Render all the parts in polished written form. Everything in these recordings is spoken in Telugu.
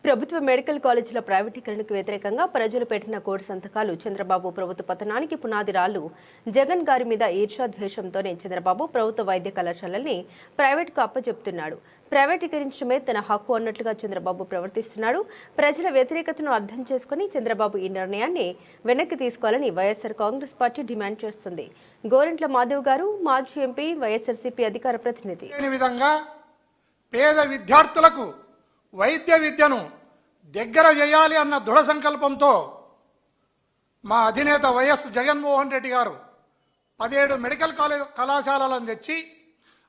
ప్రభుత్వ మెడికల్ కాలేజీల ప్రైవేటీకరణకు వ్యతిరేకంగా ప్రజలు పెట్టిన కోటి సంతకాలు చంద్రబాబు ప్రభుత్వ పతనానికి పునాది రాళ్లు. జగన్ గారి మీద ఈర్ష్యా ద్వేషంతోనే చంద్రబాబు ప్రభుత్వ వైద్య కళాశాలల్ని ప్రైవేటుకు అప్పచెప్తున్నాడు. ప్రైవేటీకరించడమే తన హక్కు అన్నట్లుగా చంద్రబాబు ప్రవర్తిస్తున్నాడు. ప్రజల వ్యతిరేకతను అర్థం చేసుకుని చంద్రబాబు ఈ నిర్ణయాన్ని వెనక్కి తీసుకోవాలని వైఎస్ఆర్ కాంగ్రెస్ పార్టీ డిమాండ్ చేస్తుంది. గోరంట్ల మాధవ్ గారు, మాజీ ఎంపీ, వైఎస్ఆర్సీపీ అధికార ప్రతినిధి. పేద విద్యార్థులకు వైద్య విద్యను దగ్గర చేయాలి అన్న దృఢ సంకల్పంతో మా అధినేత వైఎస్ జగన్మోహన్ రెడ్డి గారు 17 మెడికల్ కళాశాలలను తెచ్చి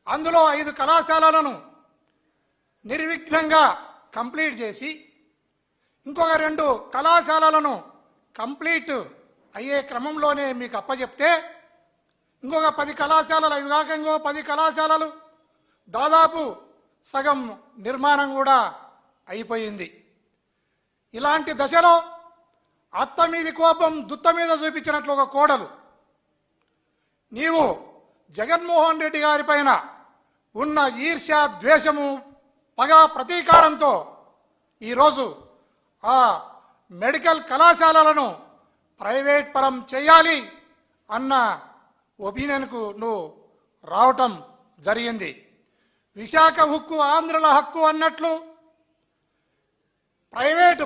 అందులో 5 కళాశాలలను నిర్విఘ్నంగా కంప్లీట్ చేసి ఇంకొక 2 కళాశాలలను కంప్లీట్ అయ్యే క్రమంలోనే మీకు అప్పచెప్తే ఇంకొక 10 కళాశాలలు అవి కాక ఇంకో 10 కళాశాలలు దాదాపు సగం నిర్మాణం కూడా అయిపోయింది. ఇలాంటి దశలో అత్త మీది కోపం దుత్త మీద చూపించినట్లు ఒక కోడలు నీవు జగన్మోహన్ రెడ్డి గారి పైన ఉన్న ఈర్ష్య, ద్వేషము, పగ, ప్రతీకారంతో ఈరోజు ఆ మెడికల్ కళాశాలలను ప్రైవేట్ పరం చేయాలి అన్న ఒపీనియన్కు నువ్వు రావటం జరిగింది. విశాఖ హక్కు ఆంధ్రుల హక్కు అన్నట్లు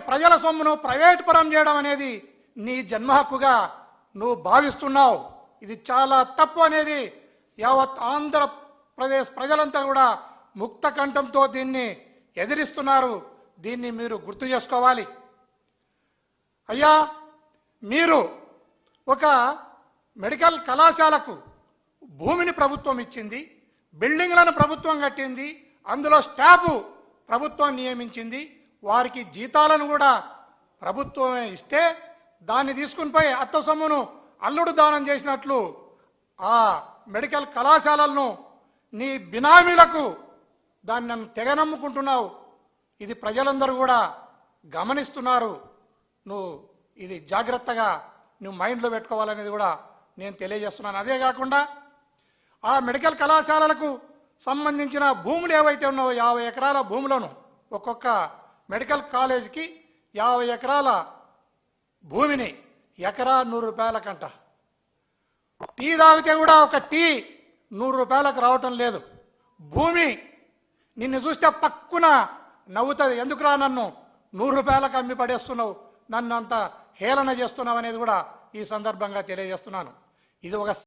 ప్రజల సొమ్మును ప్రైవేట్ పరం చేయడం అనేది నీ జన్మ హక్కుగా నువ్వు భావిస్తున్నావు. ఇది చాలా తప్పు అనేది యావత్ ఆంధ్రప్రదేశ్ ప్రజలంతా కూడా ముక్త కంఠంతో దీన్ని ఎదిరిస్తున్నారు. దీన్ని మీరు గుర్తు చేసుకోవాలి. అయ్యా, మీరు ఒక మెడికల్ కళాశాలకు భూమిని ప్రభుత్వం ఇచ్చింది, బిల్డింగ్లను ప్రభుత్వం కట్టింది, అందులో స్టాఫ్ ప్రభుత్వం నియమించింది, వారికి జీతాలను కూడా ప్రభుత్వమే ఇస్తే దాన్ని తీసుకుని పోయి అత్త సొమ్మును అల్లుడు దానం చేసినట్లు ఆ మెడికల్ కళాశాలలను నీ బినామీలకు దాన్ని నన్ను తెగనమ్ముకుంటున్నావు. ఇది ప్రజలందరూ కూడా గమనిస్తున్నారు. నువ్వు ఇది జాగ్రత్తగా నువ్వు మైండ్లో పెట్టుకోవాలనేది కూడా నేను తెలియజేస్తున్నాను. అదే కాకుండా ఆ మెడికల్ కళాశాలలకు సంబంధించిన భూములు ఏవైతే ఉన్నావో 50 ఎకరాల భూములను ఒక్కొక్క మెడికల్ కాలేజీకి 50 ఎకరాల భూమిని ఎకరా 100 రూపాయలకంట. టీ తాగితే కూడా ఒక టీ 100 రూపాయలకు రావటం లేదు. భూమి నిన్ను చూస్తే పక్కున నవ్వుతుంది. ఎందుకురా నన్ను 100 రూపాయలకు అమ్మి పడేస్తున్నావు, నన్ను అంత హేళన చేస్తున్నావు అనేది కూడా ఈ సందర్భంగా తెలియజేస్తున్నాను. ఇది ఒక